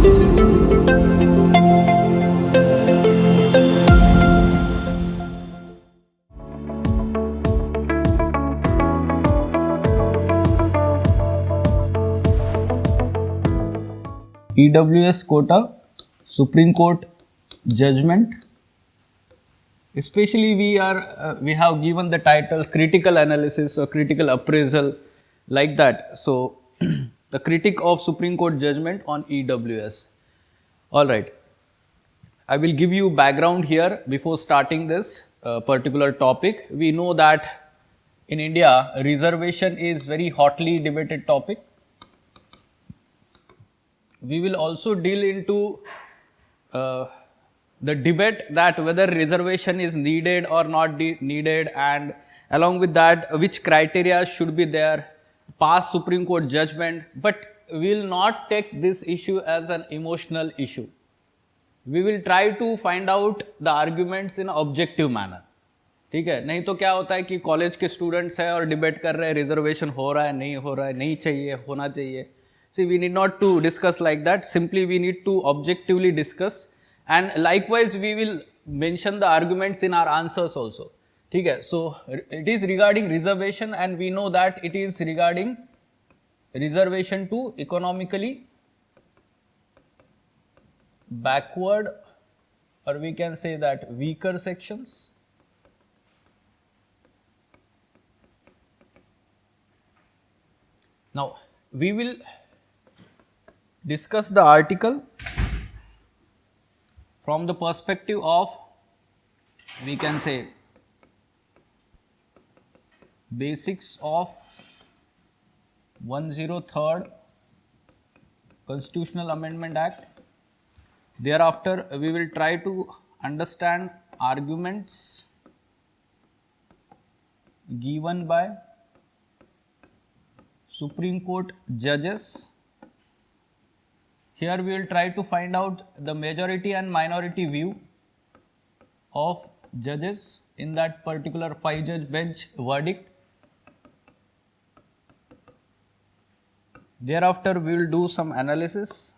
EWS quota, Supreme Court judgment. Especially we have given the title critical analysis or critical appraisal, like that. So the critic of Supreme Court judgment on EWS. All right. I will give you background here before starting this particular topic. We know that in India, reservation is very hotly debated topic. We will also deal into uh, the debate that whether reservation is needed or not needed, and along with that which criteria should be there, past Supreme Court judgment. But we will not take this issue as an emotional issue. We will try to find out the arguments in objective manner. ठीक है, नहीं तो क्या होता है कि college के students है और डिबेट कर रहे हैं रिजर्वेशन हो रहा है, नहीं हो रहा है, नहीं चाहिए, होना चाहिए. See, we need not to discuss like that. Simply we need to objectively discuss, and likewise we will mention the arguments in our answers also. ठीक है, so it is regarding reservation, and we know that it is regarding reservation to economically backward, or we can say that weaker sections. Now we will discuss the article from the perspective of, we can say, basics of 103rd Constitutional Amendment Act. Thereafter we will try to understand arguments given by Supreme Court judges. Here we will try to find out the majority and minority view of judges in that particular 5-judge bench verdict. Thereafter we will do some analysis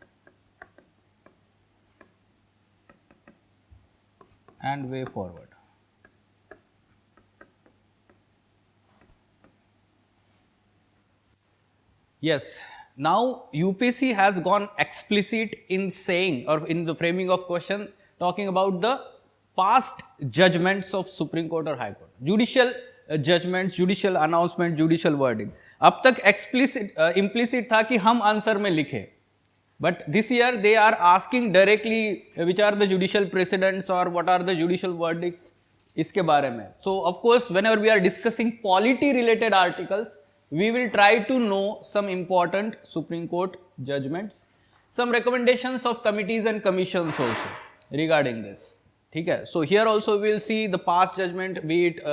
and way forward. Yes, now UPSC has gone explicit in saying, or in the framing of question, talking about the past judgments of Supreme Court or High Court, judicial judgments, judicial announcement, judicial verdict. अब तक explicit implicit था कि हम answer में लिखे, but this year they are asking directly which are the judicial precedents or what are the judicial verdicts इसके बारे में. So of course whenever we are discussing polity related articles, we will try to know some important Supreme Court judgments, some recommendations of committees and commissions also regarding this. ठीक है, so here also we will see the past judgment, be it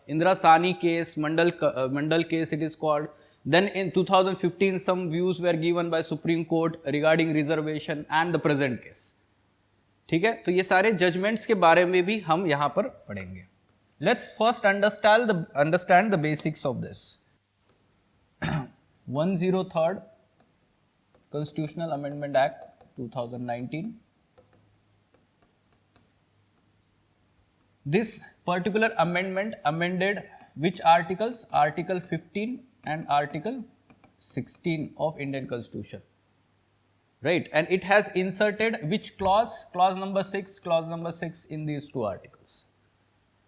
Indira Sani case, Mandal case it is called. Then in 2015 some views were given by Supreme Court regarding reservation and the present case. ठीक है, तो ये सारे judgments के बारे में भी हम यहाँ पर पढ़ेंगे. Let's first understand the basics of this. 103rd Constitutional Amendment Act 2019. This particular amendment amended which articles? Article 15 and Article 16 of Indian Constitution, right? And it has inserted which clause? Clause number 6 in these two articles.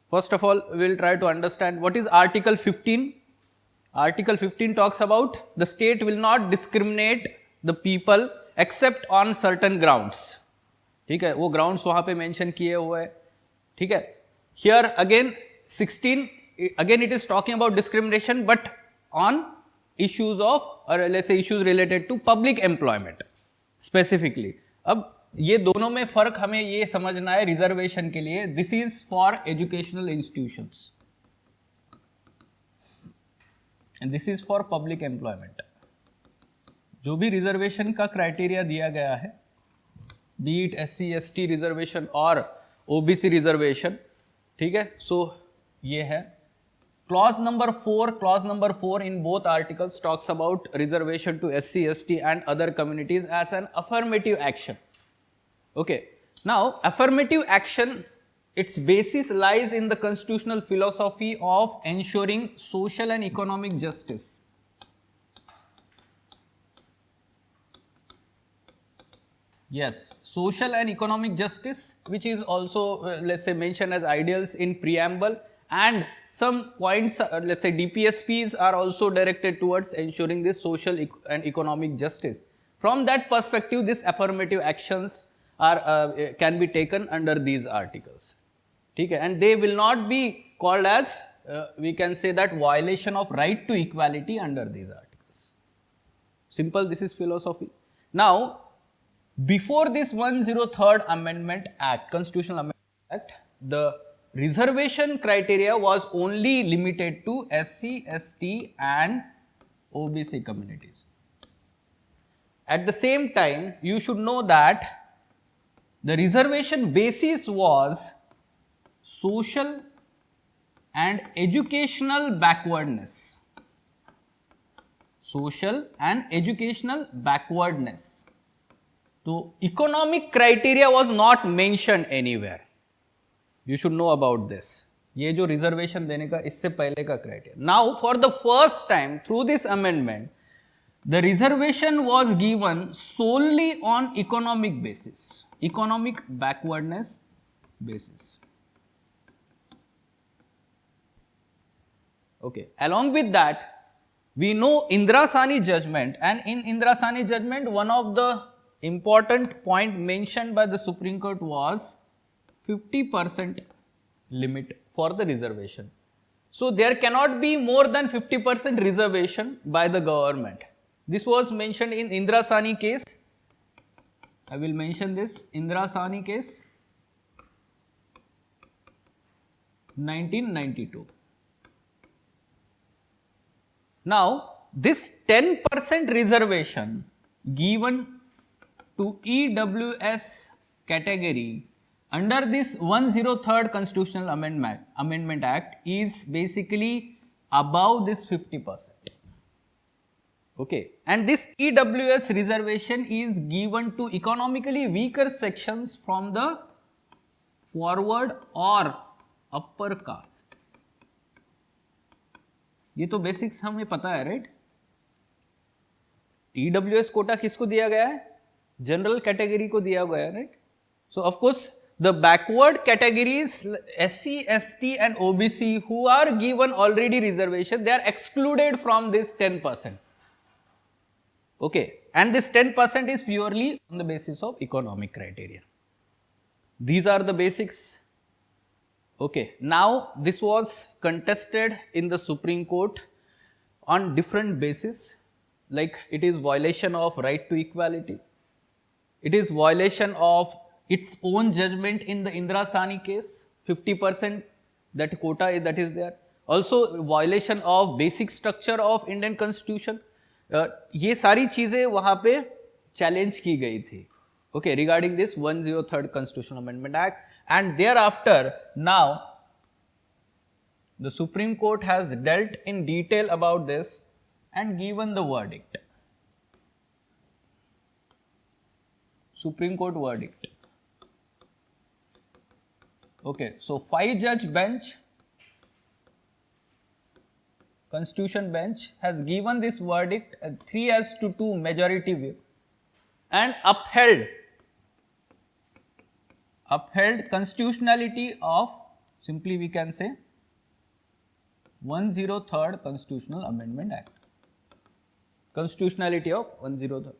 First of all, we will try to understand what is Article 15. Article 15 talks about the state will not discriminate the people except on certain grounds. ठीक है, वो grounds वहाँ पे mention किए हुए हैं. ठीक है, here again 16, again it is talking about discrimination but on issues of, or let's say issues related to public employment specifically. अब ये दोनों में फर्क हमें ये समझना है रिजर्वेशन के लिए. This is for educational institutions and this is for public employment. जो भी रिजर्वेशन का क्राइटेरिया दिया गया है, B it SC ST reservation और OBC रिजर्वेशन, ठीक है, सो ये है Clause number 4 in both articles talks about reservation to SC, ST and other communities as an affirmative action. Okay. Now, affirmative action, its basis lies in the constitutional philosophy of ensuring social and economic justice. Yes, social and economic justice, which is also let's say mentioned as ideals in preamble, and some points let's say DPSPs are also directed towards ensuring this social and economic justice. From that perspective, these affirmative actions are can be taken under these articles. Okay, and they will not be called as we can say that violation of right to equality under these articles. Simple, this is philosophy. Now, before this 103rd Amendment Act, Constitutional Amendment Act, the reservation criteria was only limited to SC, ST and OBC communities. At the same time, you should know that the reservation basis was social and educational backwardness. Social and educational backwardness. So, economic criteria was not mentioned anywhere. You should know about this. ये जो reservation देने का इससे पहले का criteria. Now, for the first time through this amendment, the reservation was given solely on economic basis, economic backwardness basis. Okay. Along with that, we know Indrasani judgment, and in Indrasani judgment, one of the important point mentioned by the Supreme Court was 50% limit for the reservation. So, there cannot be more than 50% reservation by the government. This was mentioned in Indrasani case. I will mention this Indrasani case 1992. Now, this 10% reservation given to EWS category under this 103rd Constitutional Amendment Act is basically above this 50%. Okay. And this EWS reservation is given to economically weaker sections from the forward or upper caste. ये तो basics हमें पता है, right? EWS Kota किसको दिया गया है? General category को दिया गया है, right? So of course the backward categories SC, ST and OBC who are given already reservation, they are excluded from this 10%. Okay, and this 10% is purely on the basis of economic criteria. These are the basics. Okay, now this was contested in the Supreme Court on different basis, like it is violation of right to equality, it is violation of its own judgment in the Indrasani case, 50% that quota that is there, also violation of basic structure of Indian Constitution. ये सारी चीजें वहां पे challenge की गई थी, okay, regarding this 103rd Constitutional Amendment Act, and thereafter now the Supreme Court has dealt in detail about this and given the verdict. Supreme Court verdict. Okay, so 5-judge bench, Constitution bench has given this verdict 3-2 majority view and upheld constitutionality of, simply we can say, 103rd Constitutional Amendment Act. Constitutionality of 103rd.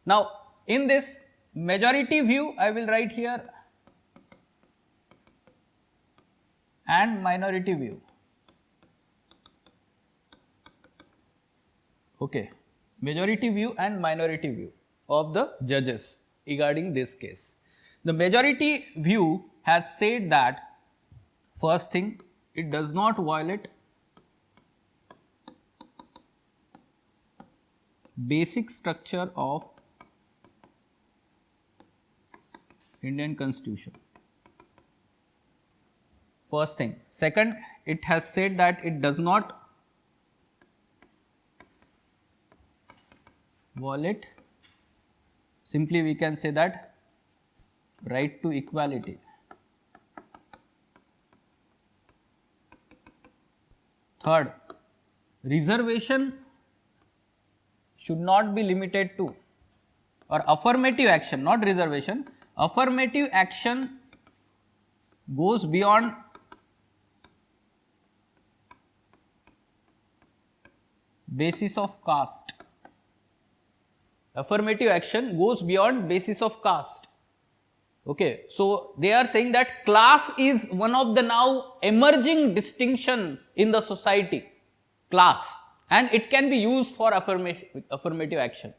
Now, in this majority view, I will write here and minority view. Okay, majority view and minority view of the judges regarding this case. The majority view has said that, first thing, it does not violate basic structure of Indian Constitution. first thing. Second, it has said that it does not violate, simply we can say that, right to equality. Third, reservation should not be limited to, or affirmative action, not reservation, affirmative action goes beyond basis of caste. Affirmative action goes beyond basis of caste. Okay, so they are saying that class is one of the now emerging distinction in the society, class, and it can be used for affirmative action.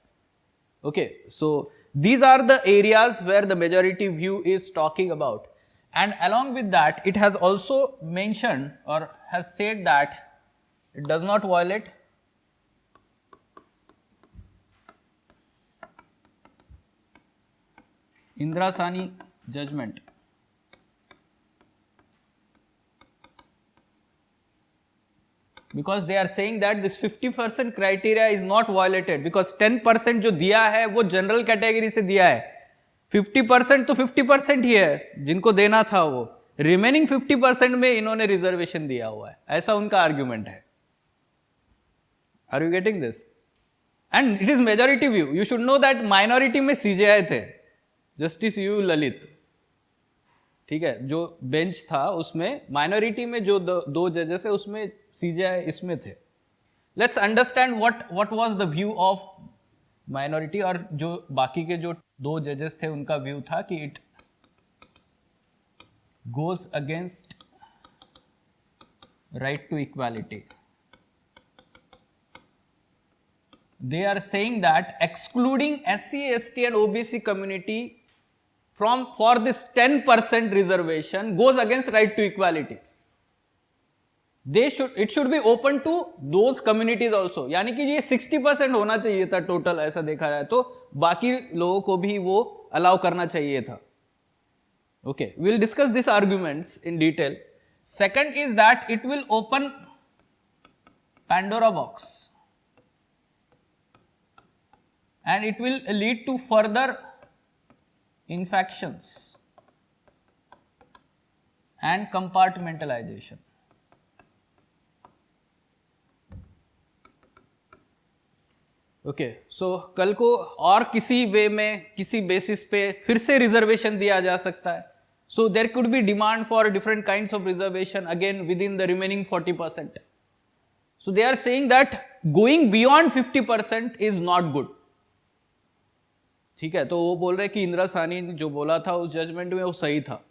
Okay, so these are the areas where the majority view is talking about, and along with that it has also mentioned or has said that it does not violate Indrasani judgment. Because they are saying that this 50% criteria is not violated, because 10% जो दिया है वो general category से दिया है, 50% तो 50% ही है जिनको देना था, वो रिमेनिंग 50% में इन्होंने रिजर्वेशन दिया हुआ है, ऐसा उनका आर्ग्यूमेंट है. Are you getting this? And it is majority view. You should know that minority में सीजेआई थे, जस्टिस यू ललित, ठीक है, जो बेंच था उसमें माइनॉरिटी में जो दो जजेस है उसमें सीजेआई इसमें थे. Let's understand what was the view of minority, और जो बाकी के जो दो जजेस थे उनका व्यू था कि it goes against right to equality. They are saying that excluding SC, ST and OBC community for this 10% reservation goes against right to equality. It should be open to those communities also. यानी कि ये 60% होना चाहिए था total, ऐसा देखा जाए तो बाकी लोगों को भी वो अलाउ करना चाहिए था. Okay, we will discuss these arguments in detail. Second is that it will open Pandora box, and it will lead to further infections and compartmentalization. Okay, so कल को और किसी वे में किसी बेसिस पे फिर से रिजर्वेशन दिया जा सकता है. So there could be demand for different kinds of reservation again within the remaining 40%. So they are saying that going beyond 50% is not good. ठीक है, तो वो बोल रहे कि इंदिरा साहनी जो बोला था उस जजमेंट में वो सही था.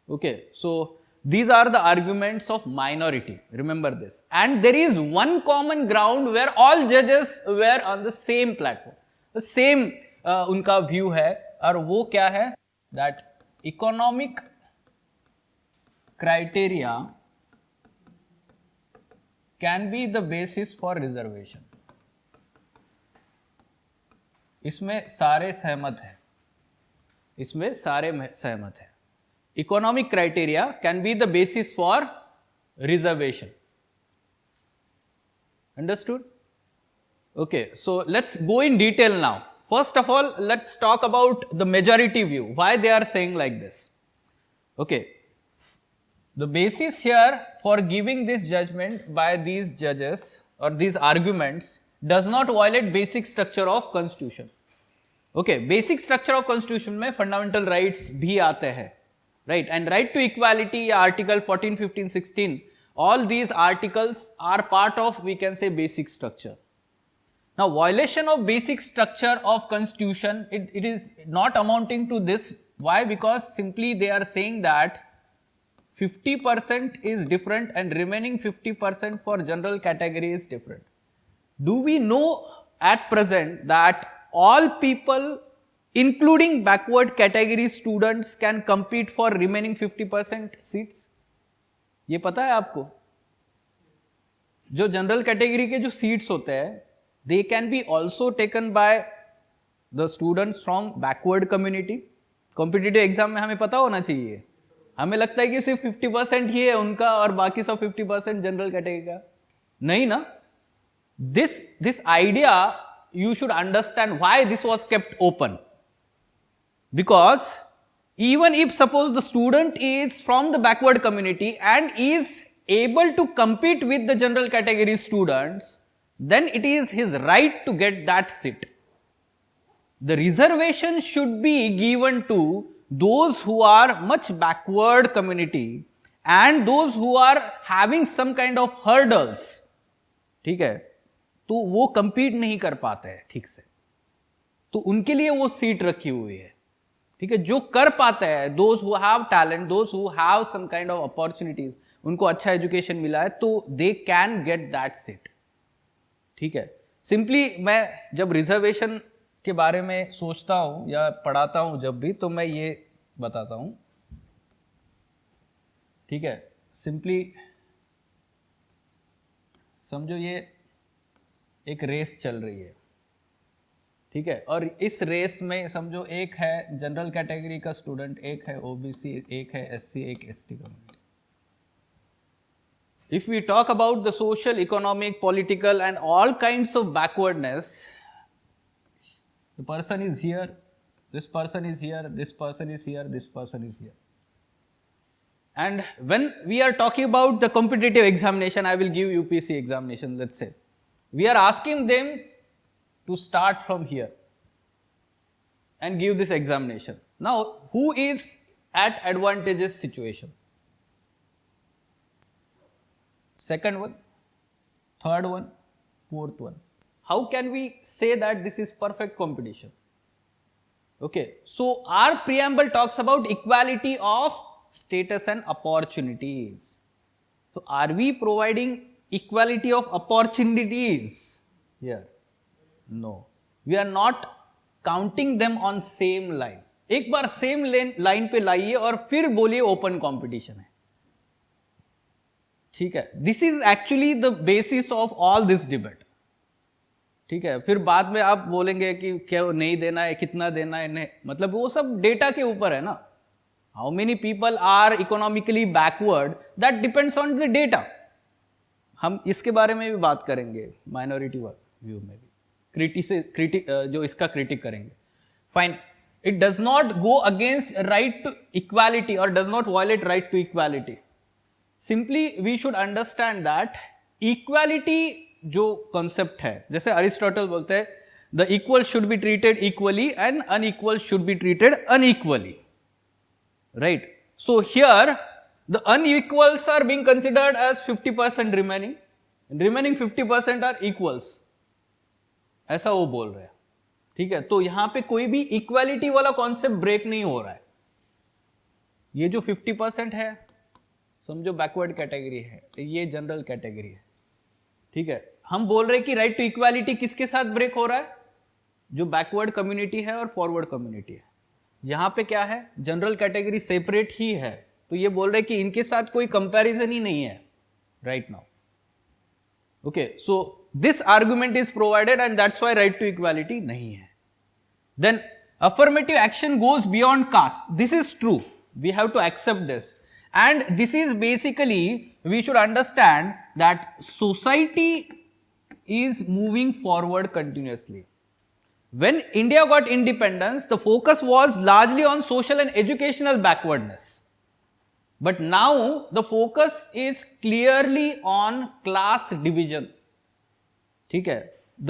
Okay, so these are the arguments of minority, remember this, and there is one common ground where all judges were on the same platform, the same उनका view है, और वो क्या है, that economic criteria can be the basis for reservation. इसमें सारे सहमत हैं, इसमें सारे सहमत हैं. Economic criteria can be the basis for reservation. Understood? Okay, so let's go in detail now. First of all, let's talk about the majority view, why they are saying like this. Okay, the basis here for giving this judgment by these judges or these arguments does not violate basic structure of constitution. Okay, basic structure of constitution में fundamental rights भी आते हैं, right, and right to equality, article 14, 15, 16, all these articles are part of, we can say, basic structure. Now violation of basic structure of constitution, it is not amounting to this. Why? Because simply they are saying that 50% is different and remaining 50% for general category is different. Do we know at present that all people including backward category students can compete for remaining 50% seats? ये पता है आपको? जो general category के जो seats होते हैं, they can be also taken by the students from backward community. Competitive exam में हमें पता होना चाहिए. हमें लगता है कि सिर्फ 50% ही है उनका और बाकी सब 50% जनरल कैटेगरी का, नहीं ना. This idea you should understand why this was kept open, because even if suppose the student is from the backward community and is able to compete with the general category students, then it is his right to get that seat. The reservation should be given to those who are much backward community and those who are having some kind of hurdles. ठीक है, तो वो compete नहीं कर पाते हैं ठीक से, तो उनके लिए वो सीट रखी हुई है. ठीक है, जो कर पाते हैं, those who have talent, those who have some kind of opportunities, उनको अच्छा एजुकेशन मिला है, तो they can get that seat. ठीक है, सिंपली मैं जब रिजर्वेशन के बारे में सोचता हूं या पढ़ाता हूं जब भी, तो मैं ये बताता हूं. ठीक है, सिंपली समझो ये एक रेस चल रही है. ठीक है, और इस रेस में समझो एक है जनरल कैटेगरी का स्टूडेंट, एक है ओबीसी, एक है एससी, एक ST community. If we talk about the social, economic, political and all kinds of backwardness, the person is here, this person is here, this person is here, this person is here. And when we are talking about the competitive examination, I will give UPSC examination, let's say. We are asking them to start from here and give this examination. Now, who is at advantageous situation? Second one, third one, fourth one. How can we say that this is perfect competition? Okay, so our preamble talks about equality of status and opportunities. So are we providing equality of opportunities here? No, we are not counting them on same line. एक बार same line पे लाइए और फिर बोलिए open competition है. ठीक है, this is actually the basis of all this debate. ठीक है, फिर बाद में आप बोलेंगे कि क्या नहीं देना है, कितना देना है, नहीं, मतलब वो सब डेटा के ऊपर है ना. How many people are economically backward, that depends on the data. हम इसके बारे में भी बात करेंगे माइनॉरिटी व्यू में भी, जो इसका क्रिटिक करेंगे. Fine, it does not go against right to equality और does not violate right to equality. Simply we should understand that equality जो concept है, जैसे अरिस्टोटल बोलते हैं the equal should be treated equally and unequal should be treated unequally, right? So here the unequals are being considered as 50% remaining, and remaining 50% are equals, ऐसा वो बोल रहे हैं. ठीक है, तो यहां पे कोई भी इक्वालिटी वाला कॉन्सेप्ट ब्रेक नहीं हो रहा है. ये जो 50% है समझो बैकवर्ड कैटेगरी है, ये जनरल कैटेगरी है. ठीक है, हम बोल रहे हैं कि राइट टू इक्वालिटी किसके साथ ब्रेक हो रहा है? जो बैकवर्ड कम्युनिटी है और फॉरवर्ड कम्युनिटी है. यहां पे क्या है, जनरल कैटेगरी सेपरेट ही है, तो ये बोल रहे हैं कि इनके साथ कोई कंपैरिजन ही नहीं है right now. Okay, so this argument is provided and that's why right to equality नहीं है. Then affirmative action goes beyond caste. This is true, we have to accept this. And this is basically, we should understand that society is moving forward continuously. When India got independence, the focus was largely on social and educational backwardness. But now the focus is clearly on class division. ठीक है,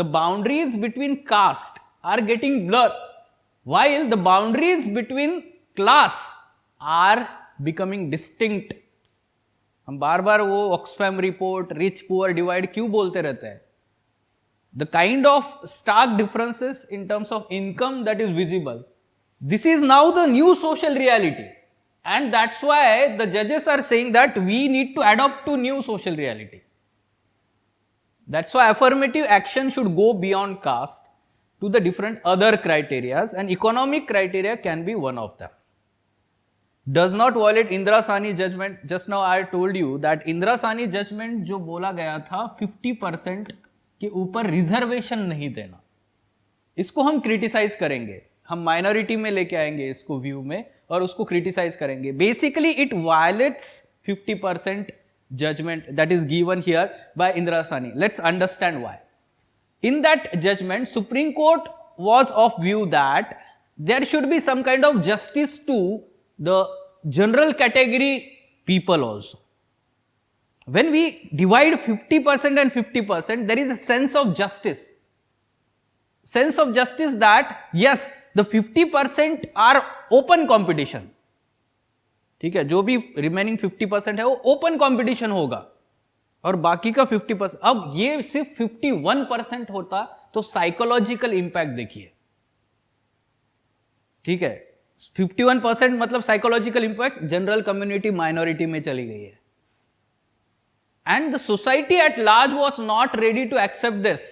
the boundaries between caste are getting blurred, while the boundaries between class are becoming distinct. हम बार बार वो Oxfam report, rich poor divide क्यों बोलते रहते हैं? The kind of stark differences in terms of income that is visible, this is now the new social reality, and that's why the judges are saying that we need to adopt to new social reality. That's why affirmative action should go beyond caste to the different other criterias, and economic criteria can be one of them. Does not violate Indira Sahni judgment. Just now I told you that Indira Sahni judgment जो बोला गया था 50% के ऊपर reservation नहीं देना, इसको हम क्रिटिसाइज करेंगे. हम माइनॉरिटी में लेके आएंगे इसको व्यू में और उसको क्रिटिसाइज करेंगे. Basically it violets 50% judgment that is given here by Indira Sani. Let's understand why. In that judgment, Supreme Court was of view that there should be some kind of justice to the general category people also. When we divide 50% and 50%, there is a sense of justice. Sense of justice that yes, the 50% are open competition. ठीक है, जो भी remaining 50% है वो open competition होगा और बाकी का 50%. अब ये सिर्फ 51% होता तो साइकोलॉजिकल इंपैक्ट देखिए. ठीक है, 51% मतलब psychological impact general community minority में चली गई है. And the society at large was not ready to accept this.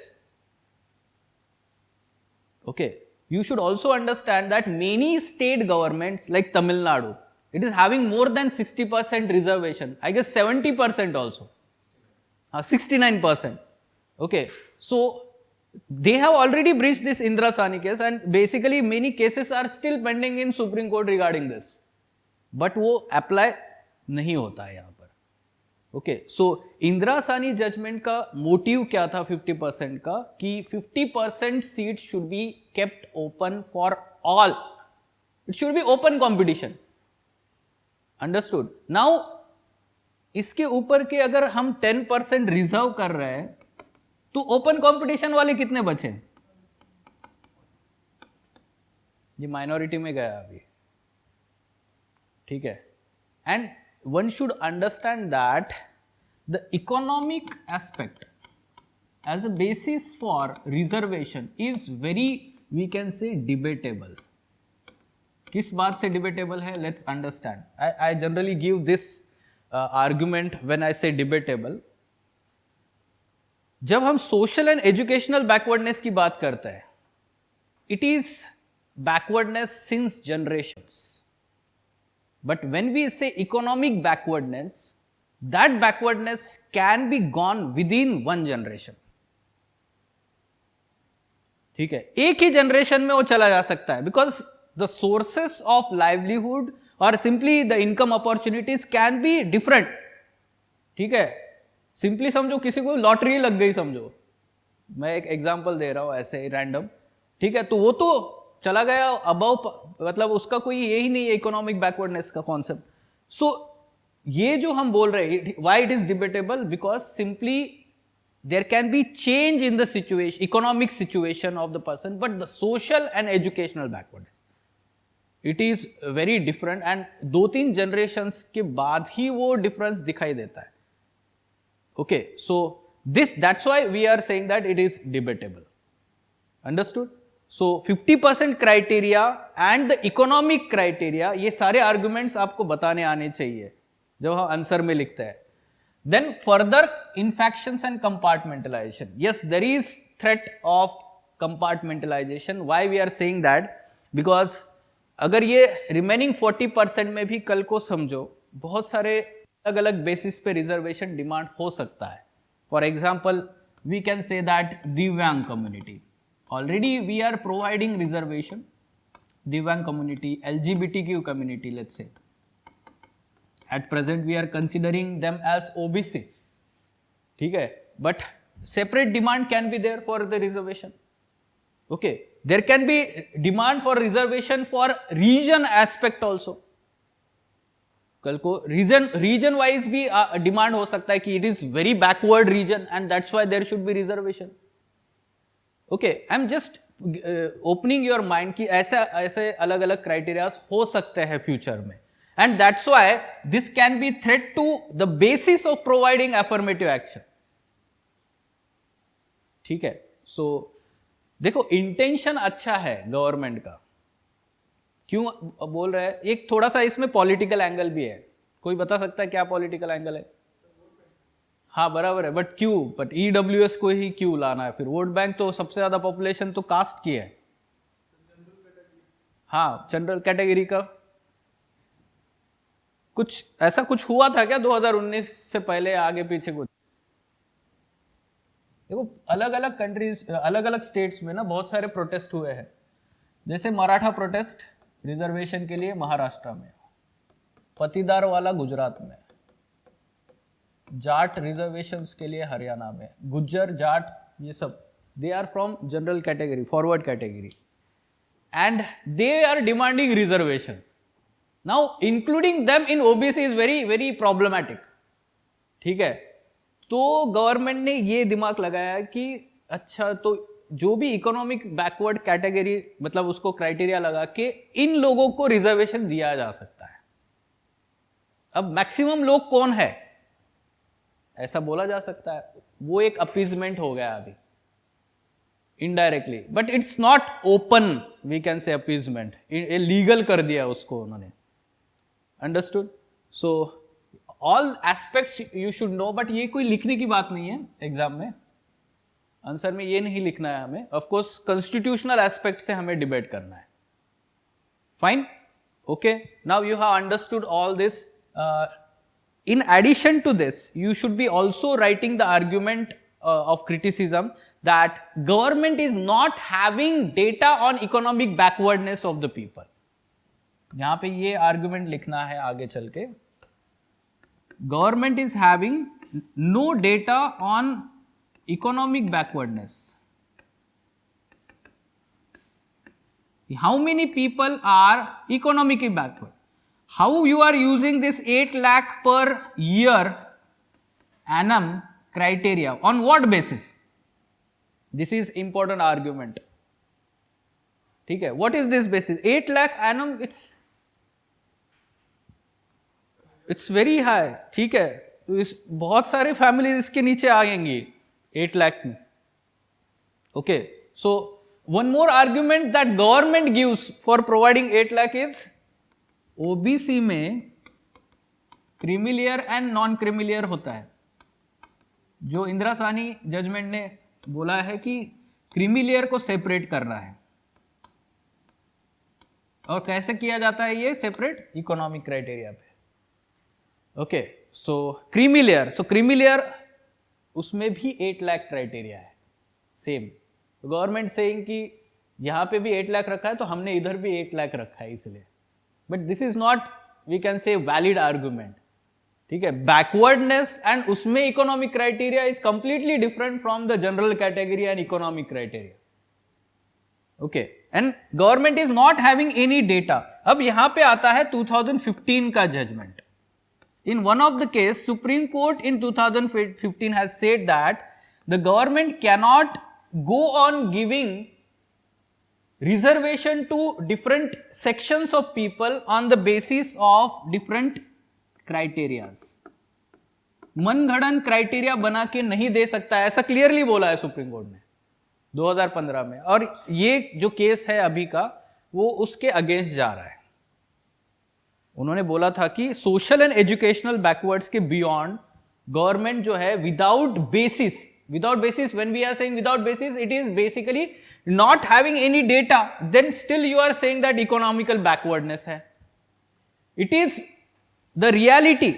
Okay, you should also understand that many state governments like Tamil Nadu, it is having more than 60% reservation. I guess 70% also. 69%. Okay, so they have already breached this Indira Sani case and basically many cases are still pending in Supreme Court regarding this. But वो apply नहीं होता है यहाँ पर. Okay, सो इंदिरा सानी judgement का motive क्या था 50% का कि 50% seat should be kept open for all. It should be open competition. Understood. Now इसके ऊपर के अगर हम 10% रिजर्व कर रहे हैं तो ओपन कंपटीशन वाले कितने बचे? ये माइनॉरिटी में गया अभी. ठीक है, and one should understand that the economic aspect as a basis for reservation is very, we can say, debatable. किस बात से debatable है? Let's understand. I generally give this argument when I say debatable. जब हम social and educational backwardness की बात करते हैं, it is backwardness since generations. But when we say economic backwardness, that backwardness can be gone within one generation. ठीक है, एक ही generation में वो चला जा सकता है because the sources of livelihood or simply the income opportunities can be different. ठीक है, सिंपली समझो किसी को लॉटरी लग गई समझो, मैं एक एग्जांपल दे रहा हूं ऐसे रैंडम. ठीक है, तो वो तो चला गया अबव, मतलब उसका कोई यही नहीं है इकोनॉमिक बैकवर्डनेस का कॉन्सेप्ट. सो ये जो हम बोल रहे हैं, why it is debatable? Because simply there can be change in the situation, economic situation of the person, but the social and educational backwardness it is very different. And 2-3 generations के बाद ही वो डिफरेंस दिखाई देता है. Okay, so that's why we are saying that it is debatable. Understood? So 50% criteria and the economic criteria, ये सारे arguments आपको बताने आने चाहिए जब हम आंसर में लिखते हैं. Then further infections and compartmentalisation. Yes, there is threat of compartmentalisation. Why we are saying that? Because अगर ये रिमेनिंग 40% में भी कल को समझो बहुत सारे अलग अलग बेसिस पे रिजर्वेशन डिमांड हो सकता है. For example we can say that दिव्यांग community, already we are providing reservation. Divyang community, LGBTQ community, let's say at present we are considering them as OBC. ठीक है, but separate demand can be there for the reservation. Okay, there can be demand for reservation for region aspect also. कल को region wise भी demand हो सकता है कि it is very backward region and that's why there should be reservation. Okay, I am just opening your mind कि ऐसे अलग अलग क्राइटेरियाज हो सकते हैं फ्यूचर में. And that's why this can be threat to the basis of providing affirmative action. ठीक है, सो देखो इंटेंशन अच्छा है गवर्नमेंट का. क्यों बोल रहे हैं? एक थोड़ा सा इसमें पॉलिटिकल एंगल भी है. कोई बता सकता है क्या पॉलिटिकल एंगल है? हाँ बराबर है, बट क्यों? बट ईडब्ल्यूएस को ही क्यों लाना है? फिर वोट बैंक तो सबसे ज्यादा पॉपुलेशन तो कास्ट की है. हाँ, जनरल कैटेगरी का कुछ ऐसा कुछ हुआ था क्या 2019 से पहले, आगे पीछे कुछ? देखो अलग अलग कंट्रीज, अलग अलग स्टेट्स में ना बहुत सारे प्रोटेस्ट हुए हैं. जैसे मराठा प्रोटेस्ट रिजर्वेशन के लिए महाराष्ट्र में, पतिदार वाला गुजरात में, जाट रिजर्वेशंस के लिए हरियाणा में, गुज्जर जाट ये सब they are from general category, forward category, and they are demanding reservation. Now including them in OBC is very very problematic. ठीक है, तो गवर्नमेंट ने ये दिमाग लगाया कि अच्छा तो जो भी इकोनॉमिक बैकवर्ड कैटेगरी मतलब उसको क्राइटेरिया लगा के इन लोगों को रिजर्वेशन दिया जा सकता है. अब मैक्सिमम लोग कौन है ऐसा बोला जा सकता है, वो एक अपीजमेंट हो गया अभी indirectly, but it's not open we can say appeasement, legal कर दिया उसको उन्होंने. Understood? So all aspects you should know, but ये कोई लिखने की बात नहीं है एग्जाम में, आंसर में ये नहीं लिखना है हमें. ऑफ कोर्स कॉन्स्टिट्यूशनल एस्पेक्ट से हमें डिबेट करना है. Fine, okay. Now you have understood all this. In addition to this, you should be also writing the argument of criticism that government is not having data on economic backwardness of the people. यहाँ पे ये argument लिखना है आगे चल के. Government is having no data on economic backwardness. How many people are economically backward? How you are using this 8 lakh per year annum criteria? On what basis? This is important argument. ठीक है, what is this basis? 8 lakh annum, it's very high. ठीक है, तो इस बहुत सारे family इसके नीचे आएंगी 8 लाख में. Okay, so one more argument that government gives for providing 8 lakh is OBC में क्रीमिलियर एंड नॉन क्रीमिलियर होता है. जो इंदिरा साहनी जजमेंट ने बोला है कि क्रीमिलियर को सेपरेट करना है, और कैसे किया जाता है ये सेपरेट? इकोनॉमिक क्राइटेरिया पे. ओके, सो क्रीमिलियर उसमें भी 8 लाख क्राइटेरिया है सेम. गवर्नमेंट सेइंग कि यहां पे भी 8 लाख रखा है तो हमने इधर भी 8 लाख रखा है इसलिए. But this is not we can say valid argument. ठीक है, बैकवर्डनेस एंड उसमें economic criteria is completely different from the general category and economic criteria. Okay, and government is not having any data. अब यहां पे आता है 2015 का judgement. In one of the case Supreme Court in 2015 has said that the government cannot go on giving reservation to different sections of people on the basis of different criterias. मनगढ़ंत criteria बना के नहीं दे सकता है, ऐसा clearly बोला है supreme Court ने 2015 में. और ये जो केस है अभी का वो उसके अगेंस्ट जा रहा है. उन्होंने बोला था कि सोशल एंड एजुकेशनल बैकवर्ड्स के बियॉन्ड गवर्नमेंट जो है without basis, when we are saying without basis, it is basically not having any data, then still you are saying that economical backwardness hai. It is the reality.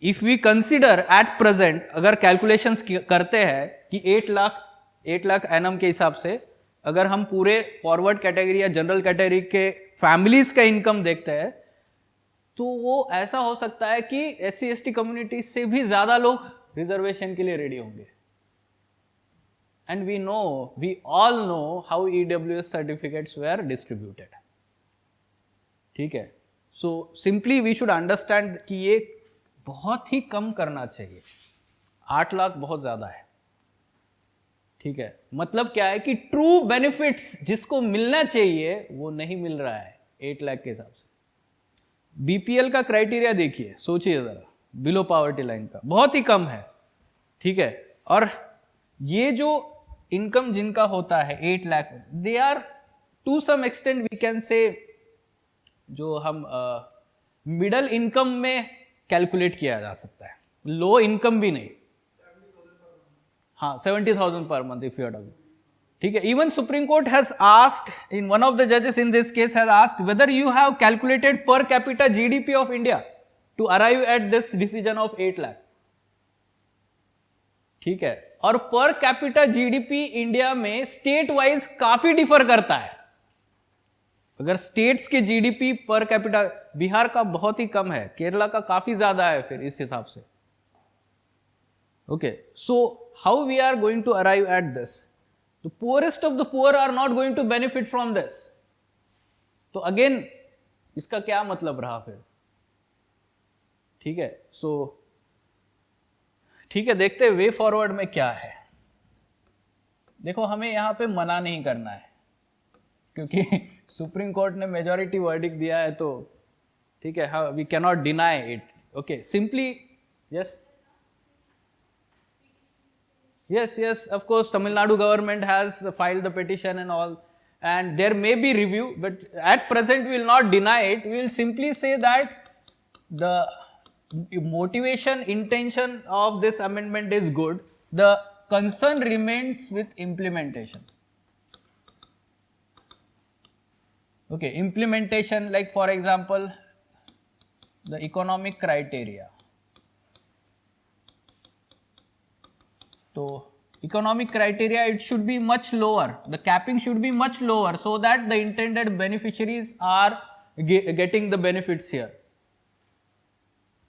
If we consider at present, अगर calculations करते हैं कि 8 lakh annum के हिसाब से अगर हम पूरे फॉरवर्ड कैटेगरी या जनरल कैटेगरी के फैमिलीज का इनकम देखते हैं तो वो ऐसा हो सकता है कि SC/ST कम्युनिटी से भी ज्यादा लोग रिजर्वेशन के लिए रेडी होंगे. And we all know how EWS certificates were distributed. ठीक है, so simply we should understand कि ये बहुत ही कम करना चाहिए. 8 लाख बहुत ज्यादा है. ठीक है, मतलब क्या है कि ट्रू बेनिफिट्स जिसको मिलना चाहिए वो नहीं मिल रहा है 8 लाख के हिसाब से. बीपीएल का क्राइटेरिया देखिए, सोचिए जरा, बिलो पॉवर्टी लाइन का बहुत ही कम है. ठीक है, और ये जो इनकम जिनका होता है 8 lakh, they are to some extent we can say जो हम मिडल इनकम में कैलकुलेट किया जा सकता है, लो इनकम भी नहीं. हाँ, 70,000 per month if you are. ठीक है, even supreme court has asked, in one of the जजेस in this case has asked whether you have calculated per capita GDP of India to arrive at this decision of 8 lakh. ठीक है, और per capita GDP India में state wise काफी differ करता है. अगर states के जीडीपी पर कैपिटा बिहार का बहुत ही कम है, केरला का काफी ज्यादा है फिर इस हिसाब से. Okay, so how we are going to arrive at this? The poorest of the poor are not going to benefit from this. तो अगेन इसका क्या मतलब रहा फिर? ठीक है, सो ठीक है, देखते हैं वे फॉरवर्ड में क्या है. देखो, हमें यहां पे मना नहीं करना है क्योंकि सुप्रीम कोर्ट ने मेजॉरिटी वर्डिक्ट दिया है, तो ठीक है, हाँ, we can not deny it. Okay, simply yes yes, of course, Tamil Nadu government has filed the petition and all, and there may be review, but at present we will not deny it. We will simply say that the motivation, intention of this amendment is good. The concern remains with implementation. Okay, implementation, like for example, the economic criteria. So economic criteria, it should be much lower. The capping should be much lower so that the intended beneficiaries are getting the benefits here.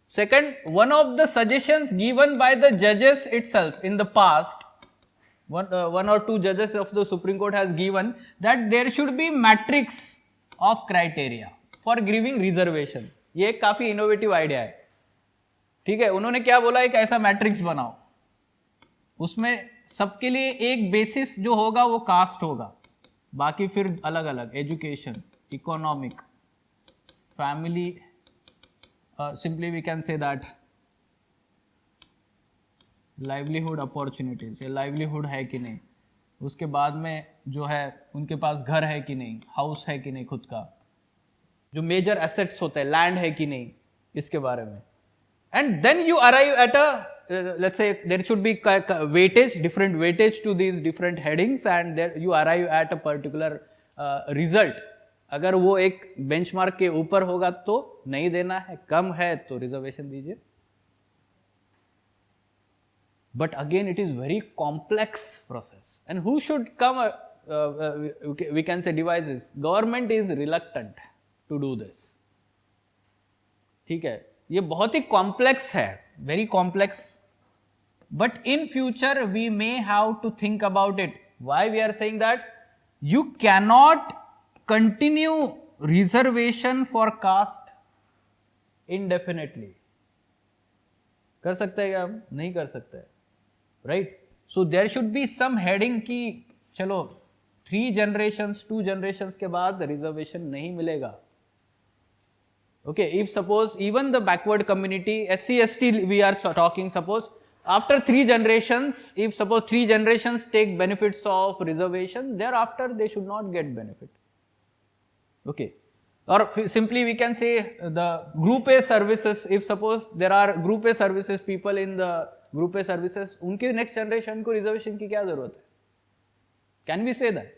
Second, one of the suggestions given by the judges itself in the past, one or two judges of the Supreme Court has given that there should be matrix of criteria for giving reservation. ये एक काफी innovative idea है. ठीक है, उन्होंने क्या बोला, एक ऐसा मैट्रिक्स बनाओ, उसमें सबके लिए एक बेसिस जो होगा वो कास्ट होगा, बाकी फिर अलग अलग education, economic, family, simply we can say that livelihood opportunities, ये लाइवलीहुड है कि नहीं, उसके बाद में जो है उनके पास घर है कि नहीं, हाउस है कि नहीं खुद का, जो मेजर एसेट्स होते हैं, लैंड है कि नहीं, इसके बारे में. And then you arrive at a let's say there should be weightage, different weightage to these different headings, and there you arrive at a particular result. अगर वो एक benchmark के ऊपर होगा तो नहीं देना है, कम है तो रिजर्वेशन दीजिए. But again it is very complex process, and who should come we can say devices. Government is reluctant to do this. ठीक है, ये बहुत ही कॉम्प्लेक्स है, very complex, but in future we may have to think about it. Why we are saying that? You cannot continue reservation for caste indefinitely. कर सकते हैं क्या? नहीं कर सकते, right? So there should be some heading कि चलो 3 generations 2 generations के बाद reservation नहीं मिलेगा. Okay, if suppose even the backward community, SC, ST we are talking, suppose after 3 generations, if suppose 3 generations take benefits of reservation, thereafter they should not get benefit. Okay, or simply we can say the group A services, if suppose there are group A services, people in the group A services, उनके next generation को reservation की क्या जरूरत है? Can we say that?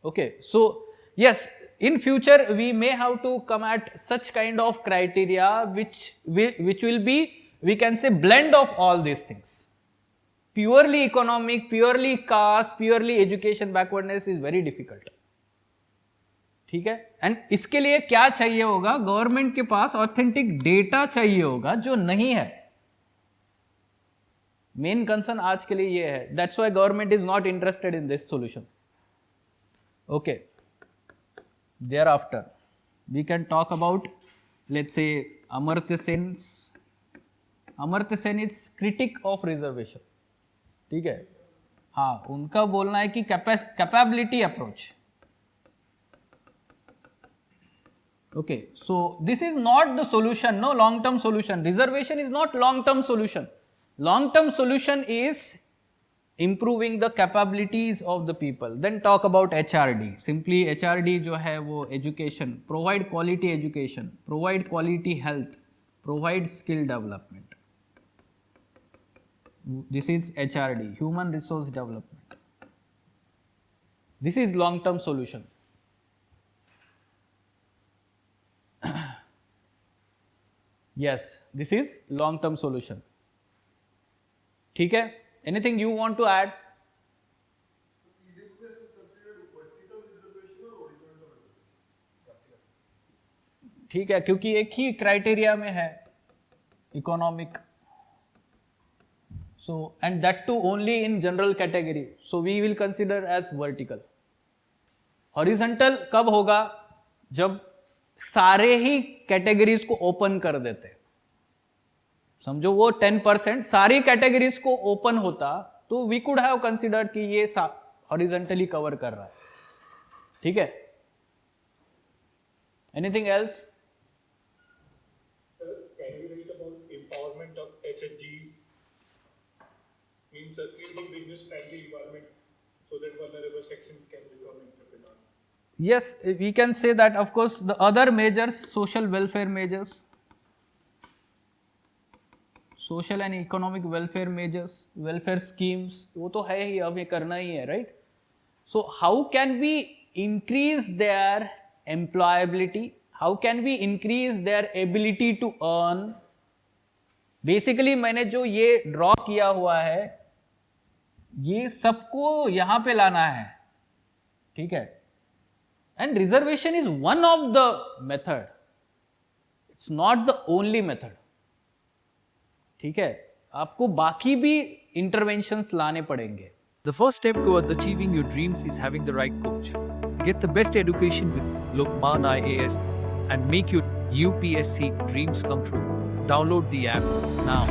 Okay, so yes, in future we may have to come at such kind of criteria which will be, we can say, blend of all these things. Purely economic, purely caste, purely education backwardness is very difficult. ठीक है, and इसके लिए क्या चाहिए होगा? Government के पास authentic data चाहिए होगा, जो नहीं है. मेन कंसर्न आज के लिए ये है. That's why government is not interested in this solution. Okay, thereafter we can talk about, let's say, Amartya Sen is critic of reservation. ठीक है, हाँ, उनका बोलना है कि capability approach. Okay, so this is not the solution, no long term solution. Reservation is not long term solution. Long term solution is improving the capabilities of the people. Then talk about HRD. Simply HRD जो है वो education, provide quality education, provide quality health, provide skill development. This is HRD, human resource development. This is long term solution. Yes, this is long term solution. ठीक है, anything you want to add? ठीक है, क्योंकि एक ही criteria में है economic, so and that too only in general category, so we will consider as vertical. horizontal कब होगा? जब सारे ही कैटेगरीज को ओपन कर देते, समझो वो 10% सारी कैटेगरीज को ओपन होता तो वी कुड हैव कंसिडर्ड कि ये हॉरिजॉन्टली कवर कर रहा है, ठीक है. Anything else? Can you read about empowerment of SHGs? Means creating business friendly environment so that vulnerable sections can become entrepreneurs. Yes, we can say that. Of course, the other measures, social welfare measures, social and economic welfare measures, welfare schemes, वो तो है ही, अब ये करना ही है, right? So how can we increase their employability? How can we increase their ability to earn? Basically मैंने जो ये ड्रॉ किया हुआ है ये सबको यहां पे लाना है, ठीक है. And reservation is one of the method, it's not the only method, ठीक है. आपको बाकी भी इंटरवेंशंस लाने पड़ेंगे. The first step towards achieving your dreams is having the right coach. Get the best education with Lokman IAS and make your UPSC dreams come true. Download the app now.